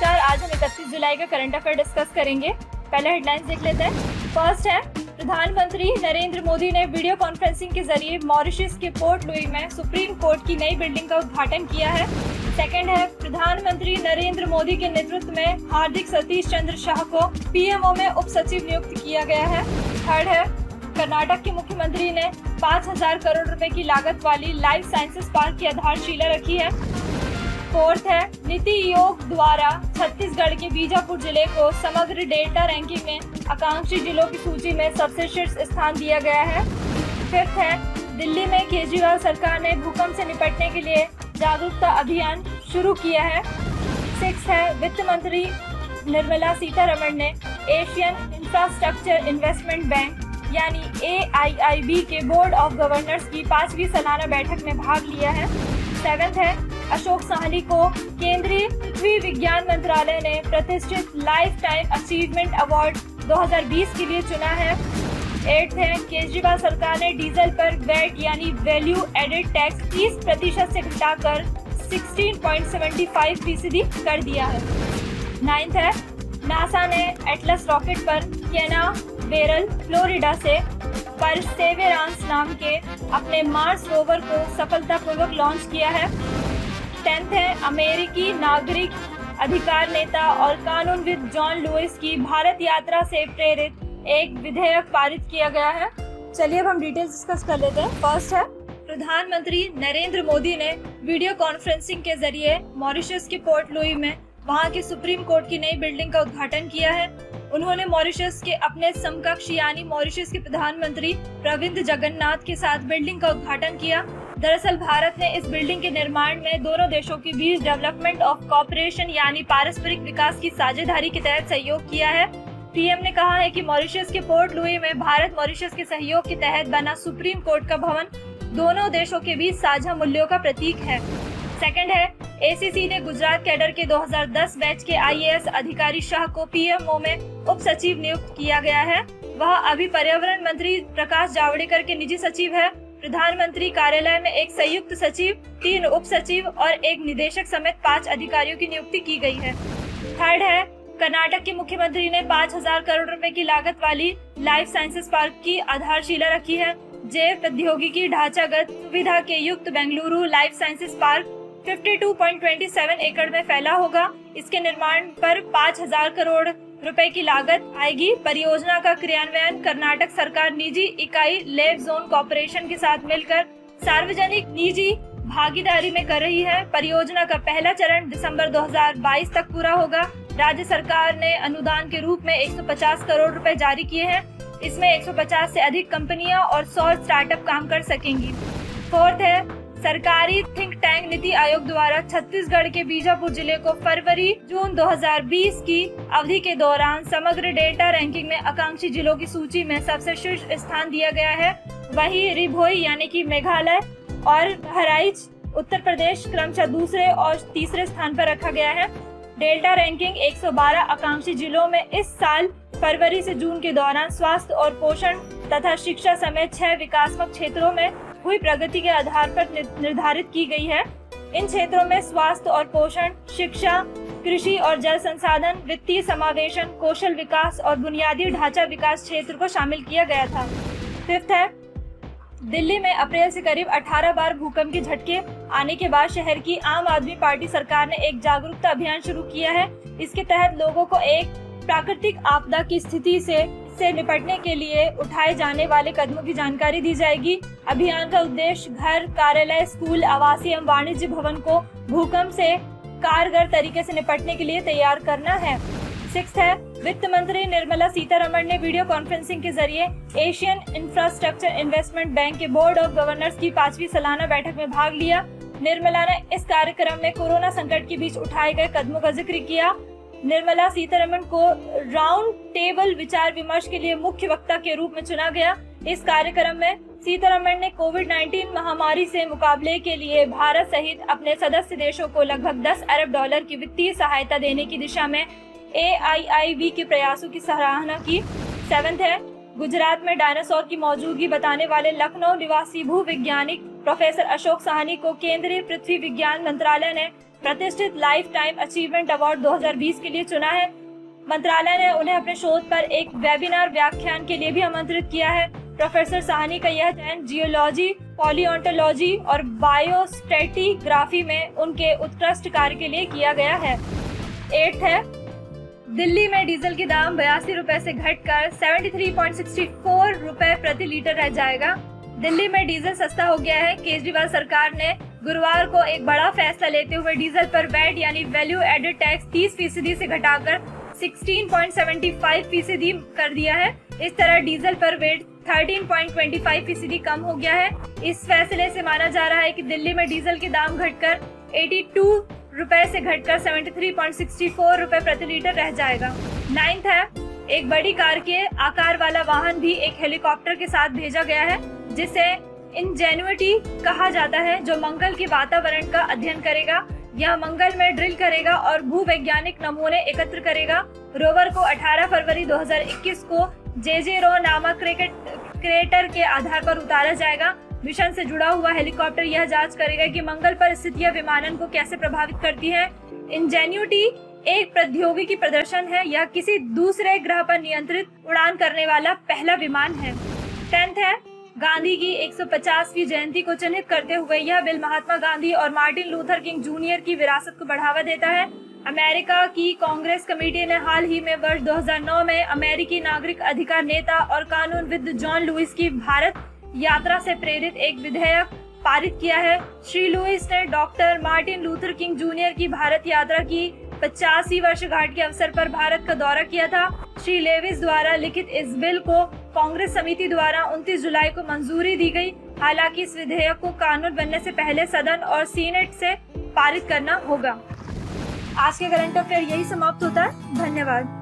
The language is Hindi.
नमस्कार, आज हम 31 जुलाई का करंट अफेयर डिस्कस करेंगे। पहले हेडलाइंस देख लेते हैं। फर्स्ट है, प्रधानमंत्री नरेंद्र मोदी ने वीडियो कॉन्फ्रेंसिंग के जरिए मॉरिशस के पोर्ट लुई में सुप्रीम कोर्ट की नई बिल्डिंग का उद्घाटन किया है। सेकंड है, प्रधानमंत्री नरेंद्र मोदी के नेतृत्व में हार्दिक सतीश चंद्र शाह को पीएमओ में उप सचिव नियुक्त किया गया है। थर्ड है, कर्नाटक के मुख्यमंत्री ने 5000 करोड़ रुपए की लागत वाली लाइफ साइंसेज पार्क की आधारशिला रखी है। फोर्थ है, नीति आयोग द्वारा छत्तीसगढ़ के बीजापुर जिले को समग्र डेल्टा रैंकिंग में आकांक्षी जिलों की सूची में सबसे शीर्ष स्थान दिया गया है। फिफ्थ है, दिल्ली में केजरीवाल सरकार ने भूकंप से निपटने के लिए जागरूकता अभियान शुरू किया है। सिक्स्थ है, वित्त मंत्री निर्मला सीतारमण ने एशियन इंफ्रास्ट्रक्चर इन्वेस्टमेंट बैंक यानी AIIB के बोर्ड ऑफ गवर्नर्स की 5वीं सालाना बैठक में भाग लिया है। सेवेंथ है, अशोक साहनी को केंद्रीय पृथ्वी विज्ञान मंत्रालय ने प्रतिष्ठित लाइफ टाइम अचीवमेंट अवार्ड 2020 के लिए चुना है। एट्थ है, केजरीवाल सरकार ने डीजल पर वैट यानी वैल्यू एडेड टैक्स 30% से घटाकर 16.75% कर दिया है। नाइन्थ है, नासा ने एटलस रॉकेट पर कैनावेरल फ्लोरिडा से परसेवेरांस नाम के अपने मार्स रोवर को सफलतापूर्वक लॉन्च किया है। 10th है, अमेरिकी नागरिक अधिकार नेता और कानूनविद जॉन लुइस की भारत यात्रा से प्रेरित एक विधेयक पारित किया गया है। चलिए अब हम डिटेल्स डिस्कस कर लेते हैं। फर्स्ट है, प्रधानमंत्री नरेंद्र मोदी ने वीडियो कॉन्फ्रेंसिंग के जरिए मॉरिशस के पोर्ट लुई में वहां के सुप्रीम कोर्ट की नई बिल्डिंग का उद्घाटन किया है। उन्होंने मॉरिशस के अपने समकक्ष यानी मॉरिशस के प्रधानमंत्री प्रविंद जगन्नाथ के साथ बिल्डिंग का उद्घाटन किया। दरअसल भारत ने इस बिल्डिंग के निर्माण में दोनों देशों के बीच डेवलपमेंट ऑफ कॉपरेशन यानी पारस्परिक विकास की साझेदारी के तहत सहयोग किया है। पीएम ने कहा है कि मॉरिशस के पोर्ट लुई में भारत मॉरिशस के सहयोग के तहत बना सुप्रीम कोर्ट का भवन दोनों देशों के बीच साझा मूल्यों का प्रतीक है। सेकंड है, ACC ने गुजरात कैडर के 2010 बैच के IAS अधिकारी शाह को पीएमओ में उप सचिव नियुक्त किया गया है। वह अभी पर्यावरण मंत्री प्रकाश जावड़ेकर के निजी सचिव है। प्रधानमंत्री कार्यालय में एक संयुक्त सचिव, 3 उप सचिव और एक निदेशक समेत 5 अधिकारियों की नियुक्ति की गई है। थर्ड है, कर्नाटक के मुख्यमंत्री ने 5000 करोड़ रुपए की लागत वाली लाइफ साइंसेज पार्क की आधारशिला रखी है। जैव प्रौद्योगिकी ढांचागत सुविधा के युक्त बेंगलुरु लाइफ साइंसेज पार्क 52.27 एकड़ में फैला होगा। इसके निर्माण पर 5000 करोड़ रुपए की लागत आएगी। परियोजना का क्रियान्वयन कर्नाटक सरकार निजी इकाई लेब जोन कॉर्पोरेशन के साथ मिलकर सार्वजनिक निजी भागीदारी में कर रही है। परियोजना का पहला चरण दिसंबर 2022 तक पूरा होगा। राज्य सरकार ने अनुदान के रूप में 150 करोड़ रुपए जारी किए हैं। इसमें 150 से अधिक कंपनियां और 100 स्टार्टअप काम कर सकेंगी। फोर्थ है, सरकारी थिंक टैंक नीति आयोग द्वारा छत्तीसगढ़ के बीजापुर जिले को फरवरी-जून 2020 की अवधि के दौरान समग्र डेल्टा रैंकिंग में आकांक्षी जिलों की सूची में सबसे शीर्ष स्थान दिया गया है। वहीं रिभोई यानी कि मेघालय और बहराइच उत्तर प्रदेश क्रमशः दूसरे और तीसरे स्थान पर रखा गया है। डेल्टा रैंकिंग 112 आकांक्षी जिलों में इस साल फरवरी से जून के दौरान स्वास्थ्य और पोषण तथा शिक्षा समेत 6 विकासात्मक क्षेत्रों में हुई प्रगति के आधार पर निर्धारित की गई है। इन क्षेत्रों में स्वास्थ्य और पोषण, शिक्षा, कृषि और जल संसाधन, वित्तीय समावेशन, कौशल विकास और बुनियादी ढांचा विकास क्षेत्र को शामिल किया गया था। फिफ्थ है, दिल्ली में अप्रैल से करीब 18 बार भूकंप के झटके आने के बाद शहर की आम आदमी पार्टी सरकार ने एक जागरूकता अभियान शुरू किया है। इसके तहत लोगों को एक प्राकृतिक आपदा की स्थिति से निपटने के लिए उठाए जाने वाले कदमों की जानकारी दी जाएगी। अभियान का उद्देश्य घर, कार्यालय, स्कूल, आवासीय एवं वाणिज्य भवन को भूकंप से कारगर तरीके से निपटने के लिए तैयार करना है। सिक्स्थ है, वित्त मंत्री निर्मला सीतारमण ने वीडियो कॉन्फ्रेंसिंग के जरिए एशियन इंफ्रास्ट्रक्चर इन्वेस्टमेंट बैंक के बोर्ड ऑफ गवर्नर्स की 5वीं सालाना बैठक में भाग लिया। निर्मला ने इस कार्यक्रम में कोरोना संकट के बीच उठाए गए कदमों का जिक्र किया। निर्मला सीतारमण को राउंड टेबल विचार विमर्श के लिए मुख्य वक्ता के रूप में चुना गया। इस कार्यक्रम में सीतारमण ने कोविड-19 महामारी से मुकाबले के लिए भारत सहित अपने सदस्य देशों को लगभग 10 अरब डॉलर की वित्तीय सहायता देने की दिशा में AIIB के प्रयासों की सराहना की। सेवेंथ है, गुजरात में डायनासोर की मौजूदगी बताने वाले लखनऊ निवासी भूवैज्ञानिक प्रोफेसर अशोक साहनी को केंद्रीय पृथ्वी विज्ञान मंत्रालय ने प्रतिष्ठित लाइफ टाइम अचीवमेंट अवार्ड 2020 के लिए चुना है। मंत्रालय ने उन्हें अपने शोध पर एक वेबिनार व्याख्यान के लिए भी आमंत्रित किया है। प्रोफेसर साहनी का यह चयन जियोलॉजी, पॉलियोंटोलॉजी और बायोस्ट्रेटिग्राफी में उनके उत्कृष्ट कार्य के लिए किया गया है। 8th है, दिल्ली में डीजल के दाम 82 रुपए से घटकर 73.64 रुपए प्रति लीटर रह जाएगा। दिल्ली में डीजल सस्ता हो गया है। केजरीवाल सरकार ने गुरुवार को एक बड़ा फैसला लेते हुए डीजल पर वैट यानी वैल्यू एडेड टैक्स 30% से घटाकर 16.75% कर दिया है। इस तरह डीजल पर वेट 13.25% कम हो गया है। इस फैसले से माना जा रहा है कि दिल्ली में डीजल के दाम घटकर 82 रुपए से घटकर 73.64 रुपए प्रति लीटर रह जाएगा। 9th है, एक बड़ी कार के आकार वाला वाहन भी एक हेलीकॉप्टर के साथ भेजा गया है, जिसे इंजेन्युइटी कहा जाता है, जो मंगल के वातावरण का अध्ययन करेगा। यह मंगल में ड्रिल करेगा और भूवैज्ञानिक नमूने एकत्र करेगा। रोवर को 18 फरवरी 2021 को जेजेरो नामक क्रेटर के आधार पर उतारा जाएगा। मिशन से जुड़ा हुआ हेलीकॉप्टर यह जांच करेगा कि मंगल पर स्थितियां विमानन को कैसे प्रभावित करती हैं। इंजेन्युइटी एक प्रौद्योगिकी प्रदर्शन है। यह किसी दूसरे ग्रह पर नियंत्रित उड़ान करने वाला पहला विमान है। 10th है, गांधी की 150वीं जयंती को चिन्हित करते हुए यह बिल महात्मा गांधी और मार्टिन लूथर किंग जूनियर की विरासत को बढ़ावा देता है। अमेरिका की कांग्रेस कमेटी ने हाल ही में वर्ष 2009 में अमेरिकी नागरिक अधिकार नेता और कानूनविद जॉन लुइस की भारत यात्रा से प्रेरित एक विधेयक पारित किया है। श्री लुइस ने doctor Martin Luther king junior की भारत यात्रा की 85वीं वर्षगांठ के अवसर पर भारत का दौरा किया था। श्री लेविस द्वारा लिखित इस बिल को कांग्रेस समिति द्वारा 29 जुलाई को मंजूरी दी गई। हालांकि इस विधेयक को कानून बनने से पहले सदन और सीनेट से पारित करना होगा। आज के करंट अफेयर यही समाप्त होता है। धन्यवाद।